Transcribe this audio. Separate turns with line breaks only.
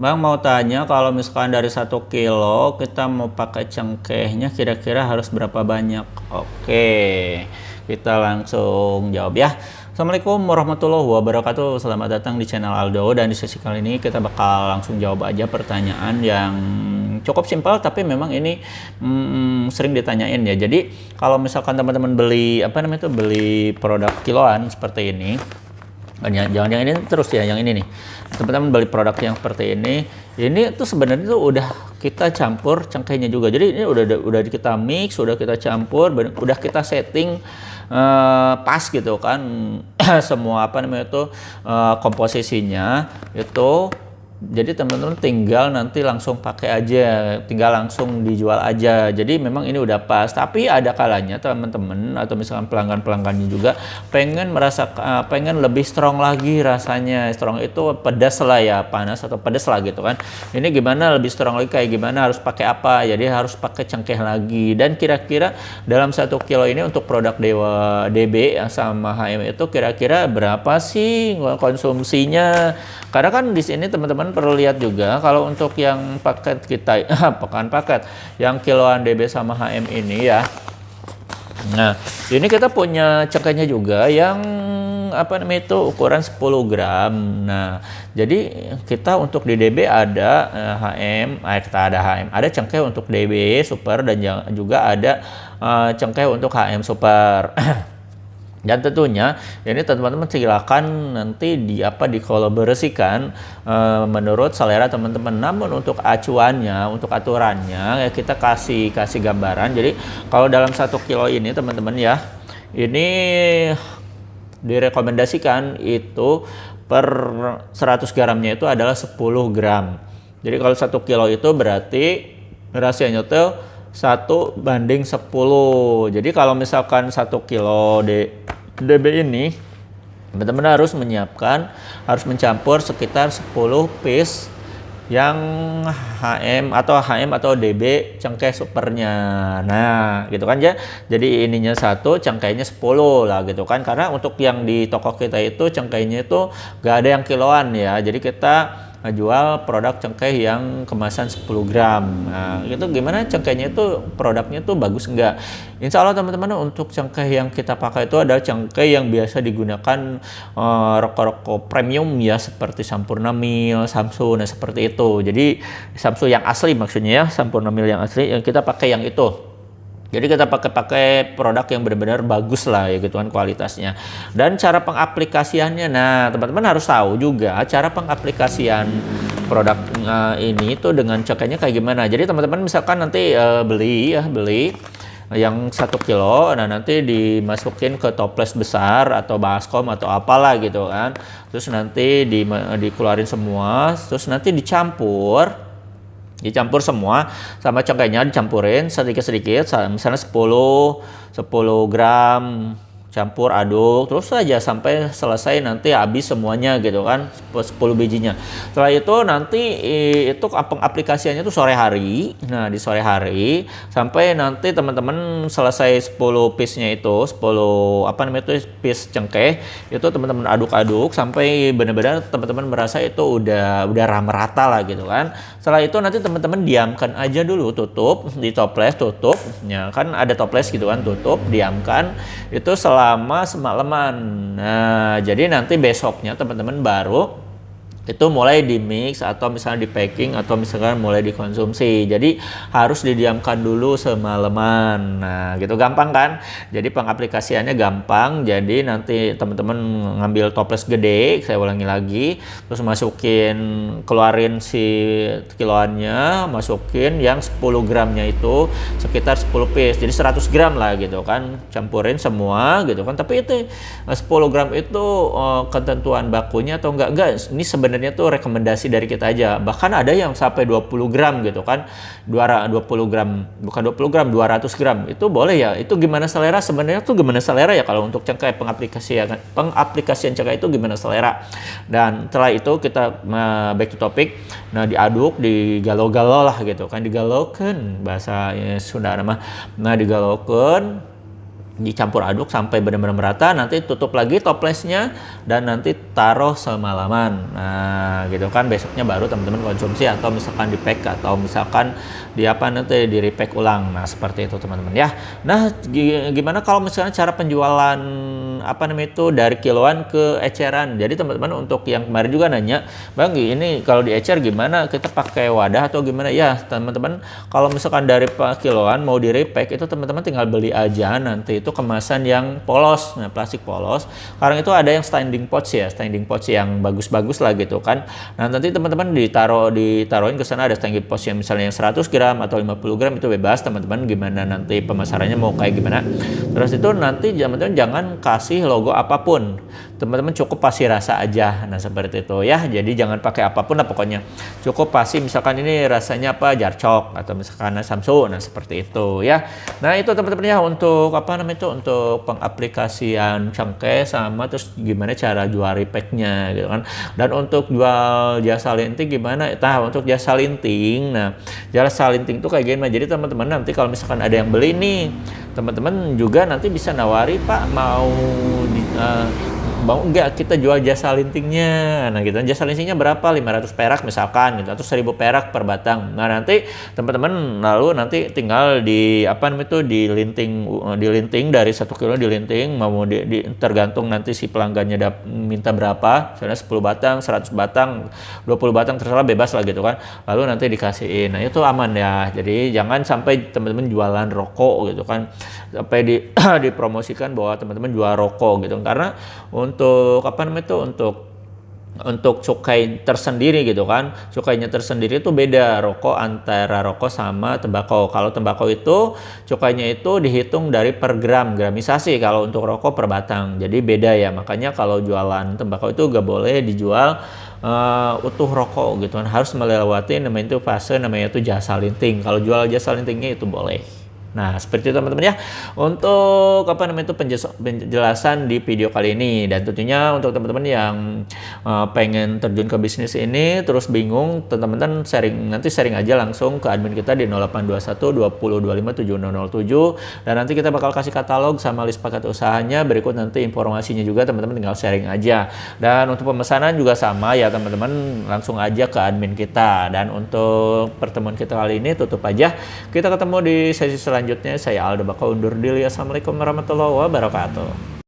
Bang mau tanya kalau misalkan dari 1 kilo kita mau pakai cengkehnya kira-kira harus berapa banyak? Oke, kita langsung jawab ya. Assalamualaikum warahmatullahi wabarakatuh. Selamat datang di channel Aldo, dan di sesi kali ini kita bakal langsung jawab aja pertanyaan yang cukup simpel tapi memang ini sering ditanyain ya. Jadi kalau misalkan teman-teman beli beli produk kiloan seperti ini, jangan yang ini terus ya, yang ini nih, teman-teman beli produk yang seperti ini tuh sebenarnya tuh udah kita campur cengkehnya juga. Jadi ini udah kita mix, udah kita campur, udah kita setting pas gitu kan. Semua komposisinya itu. Jadi teman-teman tinggal nanti langsung pakai aja, tinggal langsung dijual aja. Jadi memang ini udah pas. Tapi ada kalanya teman-teman atau misalkan pelanggan-pelanggannya juga pengen lebih strong lagi rasanya. Strong itu pedas lah ya, panas atau pedas lah gitu kan. Ini gimana lebih strong lagi, kayak gimana, harus pakai apa? Jadi harus pakai cengkeh lagi. Dan kira-kira dalam 1 kilo ini untuk produk Dewa DB sama HM itu kira-kira berapa sih konsumsinya? Karena kan di sini teman-teman perlu lihat juga kalau untuk yang paket kita paket yang kiloan DB sama HM ini ya. Nah, ini kita punya cengkehnya juga yang ukuran 10 gram. Nah, jadi kita untuk di DB ada ada cengkeh untuk DB Super, dan juga ada cengkeh untuk HM Super. Dan tentunya ini teman-teman silakan nanti dikolaborasikan menurut selera teman-teman. Namun untuk acuannya, untuk aturannya ya kita kasih gambaran. Jadi kalau dalam 1 kilo ini teman-teman ya, ini direkomendasikan itu per 100 gramnya itu adalah 10 gram. Jadi kalau 1 kilo itu berarti rasionya tuh 1:10. Jadi kalau misalkan 1 kilo DB ini, teman-teman harus mencampur sekitar 10 piece yang HM atau DB cengkeh supernya. Nah, gitu kan ya. Jadi ininya 1, cengkehnya 10 lah gitu kan. Karena untuk yang di toko kita itu cengkehnya itu gak ada yang kiloan ya. Jadi kita jual produk cengkeh yang kemasan 10 gram. Nah, itu gimana cengkehnya itu, produknya itu bagus enggak? Insya Allah teman-teman, untuk cengkeh yang kita pakai itu adalah cengkeh yang biasa digunakan rokok-rokok premium ya, seperti Sampurna Mil, Samsu, nah seperti itu. Jadi Samsu yang asli maksudnya ya, Sampurna Mil yang asli, yang kita pakai yang itu. Jadi kita pakai produk yang benar-benar bagus lah ya gitu kan kualitasnya. Dan cara pengaplikasiannya, nah teman-teman harus tahu juga cara pengaplikasian produk ini tuh dengan cengkehnya kayak gimana. Jadi teman-teman misalkan nanti beli yang 1 kilo, nah nanti dimasukin ke toples besar atau baskom atau apalah gitu kan. Terus nanti dikeluarin semua, terus nanti dicampur semua sama cengkehnya, dicampurin sedikit-sedikit, misalnya 10 gram, campur aduk terus saja sampai selesai, nanti habis semuanya gitu kan, 10 bijinya. Setelah itu nanti itu aplikasiannya tuh sore hari. Nah di sore hari sampai nanti teman-teman selesai 10 piece-nya itu, 10 piece cengkeh itu teman-teman aduk-aduk sampai benar-benar teman-teman merasa itu udah merata lah gitu kan. Setelah itu nanti teman-teman diamkan aja dulu, tutup di toples, tutup ya kan, ada toples gitu kan, tutup, diamkan itu selama semalaman. Nah, jadi nanti besoknya teman-teman baru itu mulai di mix atau misalnya di packing atau misalkan mulai dikonsumsi. Jadi harus didiamkan dulu semalaman. Nah, gitu gampang kan? Jadi pengaplikasiannya gampang. Jadi nanti teman-teman ngambil toples gede, saya ulangi lagi, terus keluarin si kiloannya, masukin yang 10 gramnya itu sekitar 10 piece. Jadi 100 gram lah gitu kan. Campurin semua gitu kan. Tapi itu 10 gram itu ketentuan bakunya atau enggak? Ini sebenarnya tuh rekomendasi dari kita aja. Bahkan ada yang sampai 20 gram gitu kan. 20 gram, bukan 20 gram, 200 gram. Itu boleh ya. Itu gimana selera? Sebenarnya tuh gimana selera ya kalau untuk cengkeh, pengaplikasian cengkeh itu gimana selera. Dan setelah itu kita back to topic. Nah, diaduk, digalau-galau lah gitu kan. Digalaukan bahasa Sunda nama. Nah, digalaukan. dicampur aduk sampai benar-benar merata, nanti tutup lagi toplesnya dan nanti taruh semalaman. Nah, gitu kan, besoknya baru teman-teman konsumsi, atau misalkan di pack, atau misalkan di apa nanti di repack ulang. Nah, seperti itu teman-teman ya. Nah, gimana kalau misalnya cara penjualan apa namanya itu dari kiloan ke eceran. Jadi teman-teman untuk yang kemarin juga nanya, Bang, ini kalau di ecer gimana? Kita pakai wadah atau gimana? Ya, teman-teman, kalau misalkan dari kiloan mau di repack itu teman-teman tinggal beli aja nanti itu kemasan yang polos, nah plastik polos. Sekarang itu ada yang standing pouch ya, standing pouch yang bagus-bagus lah gitu kan. Nah, nanti teman-teman ditaruhin ke sana ada standing pouch yang misalnya yang 100 gram atau 50 gram, itu bebas teman-teman gimana nanti pemasarannya mau kayak gimana. Terus itu nanti teman-teman jangan kasih logo apapun. Teman-teman cukup pasti rasa aja. Nah, seperti itu ya. Jadi jangan pakai apapun lah pokoknya. Cukup pasti misalkan ini rasanya apa, Jarcok atau misalkan Samsu. Nah, seperti itu ya. Nah, itu teman-teman ya untuk apa namanya itu, untuk pengaplikasian cengkeh sama terus gimana cara jual repacknya gitu kan. Dan untuk jual jasa linting gimana? Nah, untuk jasa linting. Nah, jasa linting itu kayak gimana? Jadi teman-teman nanti kalau misalkan ada yang beli nih, teman-teman juga nanti bisa nawari, Pak, mau enggak kita jual jasa lintingnya. Nah, gitu. Jasa lintingnya berapa? 500 perak misalkan gitu, atau 1000 perak per batang. Nah, nanti teman-teman lalu nanti tinggal di apa namanya itu dilinting dari 1 kilo dilinting, mau tergantung nanti si pelanggannya minta berapa. Misalnya 10 batang, 100 batang, 20 batang, terserah, bebas lah gitu kan. Lalu nanti dikasihin. Nah, itu aman ya. Jadi jangan sampai teman-teman jualan rokok gitu kan, sampai dipromosikan bahwa teman-teman jual rokok gitu, karena untuk apa namanya itu untuk cukai tersendiri gitu kan. Cukainya tersendiri itu beda rokok antara rokok sama tembakau. Kalau tembakau itu cukainya itu dihitung dari per gram, gramisasi. Kalau untuk rokok per batang. Jadi beda ya. Makanya kalau jualan tembakau itu gak boleh dijual utuh rokok gitu kan. Harus melewati namanya itu fase namanya itu jasa linting. Kalau jual jasa lintingnya itu boleh. Nah, seperti itu teman-teman ya untuk apa namanya itu penjelasan di video kali ini. Dan tentunya untuk teman-teman yang pengen terjun ke bisnis ini terus bingung, teman-teman nanti sharing aja langsung ke admin kita di 0821 20 25 7007, dan nanti kita bakal kasih katalog sama list paket usahanya. Berikut nanti informasinya juga, teman-teman tinggal sharing aja. Dan untuk pemesanan juga sama ya teman-teman, langsung aja ke admin kita. Dan untuk pertemuan kita kali ini tutup aja. Kita ketemu di sesi selanjutnya. Saya Aldo bakal undur diri. Assalamualaikum warahmatullahi wabarakatuh.